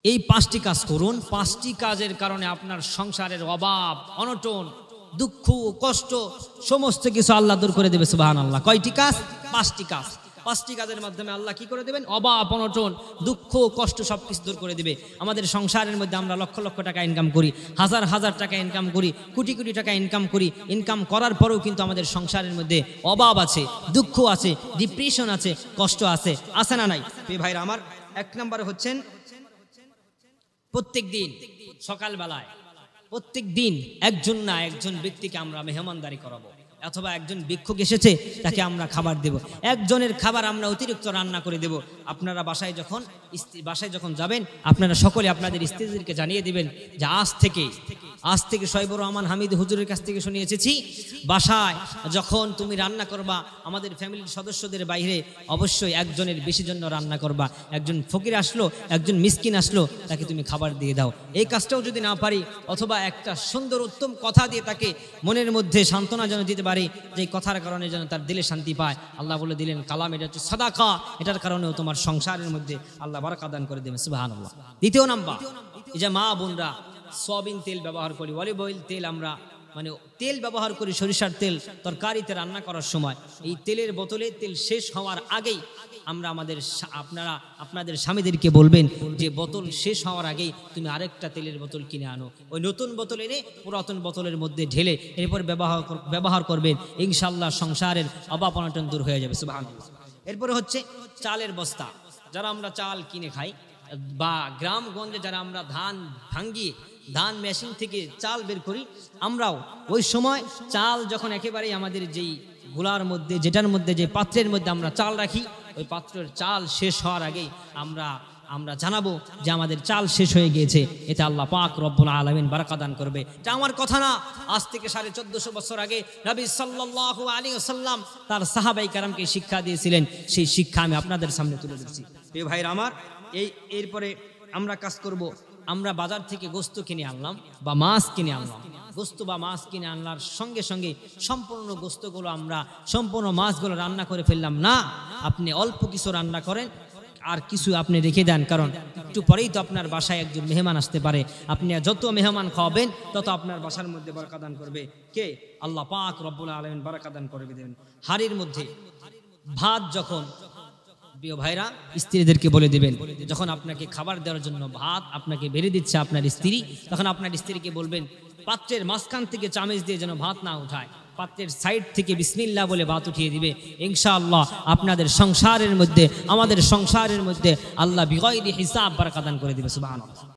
এই 5টি কাজ করুন। 5টি কাজের কারণে আপনার সংসারের অভাব, অনটন, দুঃখ, কষ্ট সমস্ত কিছু আল্লাহ দূর করে দেবে। সুবহানাল্লাহ। কয়টি কাজ? 5টি কাজ। 5টি কাজের মাধ্যমে আল্লাহ কি করে দেবেন? অভাব, অনটন, দুঃখ, কষ্ট সব কিছু দূর করে দেবে। আমাদের সংসারের মধ্যে আমরা লক্ষ লক্ষ টাকা ইনকাম করি, হাজার হাজার টাকা ইনকাম করি, কোটি কোটি টাকা ইনকাম করি। ইনকাম করার পরেও কিন্তু আমাদের সংসারের মধ্যে অভাব আছে, দুঃখ আছে, ডিপ্রেশন আছে, কষ্ট আছে, আছে না নাই? ভাইরা আমার, 1 নম্বর হচ্ছেন প্রত্যেক দিন সকালবেলায়, প্রত্যেক দিন একজন না একজন ব্যক্তিকে আমরা মেহমানদারি করাবো, অথবা একজন ভিক্ষুক এসেছে তাকে আমরা খাবার দেব। একজনের খাবার আমরা অতিরিক্ত রান্না করে দেব। আপনারা বাসায় যখন যাবেন, আপনারা সকলে আপনাদের স্ত্রীদেরকে জানিয়ে দিবেন যে আজ থেকে শোয়েবুর রহমান হামিদ হুজুরের কাছ থেকে শুনে এসেছি, বাসায় যখন তুমি রান্না করবা, আমাদের ফ্যামিলির সদস্যদের বাইরে অবশ্যই একজনের বেশি জন্য রান্না করবা। একজন ফকির আসলো, একজন মিসকিন আসলো, তাকে তুমি খাবার দিয়ে দাও। এই কাজটাও যদি না পারি, অথবা একটা সুন্দর উত্তম কথা দিয়ে তাকে মনের মধ্যে সান্ত্বনা যেন দিতে পারি, যে কথার কারণে যেন তার দিলে শান্তি পায়। আল্লাহ বলে দিলেন কালাম, এটা হচ্ছে সাদাকা, এটার কারণেও তোমার সংসারের মধ্যে আল্লাহ বারাকাত দান করে দেবেন। সুবহানাল্লাহ। দ্বিতীয় নাম্বার, এই যে মা বোনরা সয়াবিন তেল ব্যবহার করি, অলিভ অয়েল তেল, আমরা তেল ব্যবহার করি, সরিষার তেল তরকারিতে রান্না করার সময়। এই তেলের বোতলে তেল শেষ হওয়ার আগেই আমরা আপনাদের স্বামীদেরকে বলবেন যে বোতল শেষ হওয়ার আগেই তুমি আরেকটা তেলের বোতল কিনে আনো। ওই নতুন বোতল এনে পুরাতন বোতলের মধ্যে ঢেলে এরপর ব্যবহার করবেন। ইনশাআল্লাহ সংসারের অভাব অনটন দূর হয়ে যাবে। সুবহানাল্লাহ। এরপরে হচ্ছে চালের বস্তা। যারা আমরা চাল কিনে খাই, বা গ্রামগঞ্জে যারা আমরা ধান ভাঙ্গিয়ে ধান মেশিন থেকে চাল বের করি, আমরাও ওই সময় চাল যখন একেবারেই আমাদের যেই গোলার মধ্যে, যেটার মধ্যে, যে পাত্রের মধ্যে আমরা চাল রাখি, ওই পাত্রের চাল শেষ হওয়ার আগেই আমরা জানাবো যে আমাদের চাল শেষ হয়ে গিয়েছে। এতে আল্লাহ পাক রব্বুল আলামিন বারাকা দান করবে। এটা আমার কথা না, আজ থেকে 1450 বছর আগে নবী সাল্লাল্লাহু আলাইহি ওয়াসাল্লাম তার সাহাবায়ে কেরামকে শিক্ষা দিয়েছিলেন। সেই শিক্ষা আমি আপনাদের সামনে তুলে ধরছি। প্রিয় ভাইরা আমার, এরপরে আমরা কাজ করব। আমরা বাজার থেকে গোস্ত কিনে আনলাম বা মাছ কিনে আনলাম। গোস্ত বা মাছ কিনে আনলার সঙ্গে সঙ্গে সম্পূর্ণ গোস্তগুলো সম্পূর্ণ মাছগুলো রান্না করে ফেললাম না। আপনি অল্প কিছু রান্না করেন, আর কিছু আপনি রেখে দেন, কারণ একটু পরেই তো আপনার বাসায় একজন মেহমান আসতে পারে। আপনি যত মেহমান খাওয়াবেন তত আপনার বাসার মধ্যে বারাকা দান করবে কে? আল্লাহ পাক রব্বুল আলামিন বারাকা দান করবে দেবেন। হাড়ির মধ্যে ভাত, যখন প্রিয় ভাইরা স্ত্রীদেরকে বলে দিবেন, যখন আপনাকে খাবার দেওয়ার জন্য ভাত আপনাকে বেড়ে দিচ্ছে আপনার স্ত্রী, তখন আপনার স্ত্রীকে বলবেন পাত্রের মাঝখান থেকে চামচ দিয়ে যেন ভাত না উঠায়, পাত্রের সাইড থেকে বিসমিল্লাহ বলে ভাত উঠিয়ে দিবে। ইনশাআল্লাহ আপনাদের সংসারের মধ্যে, আমাদের সংসারের মধ্যে আল্লাহ বিগয়রি হিসাব বারাকা দান করে দিবে। সুবহানাল্লাহ।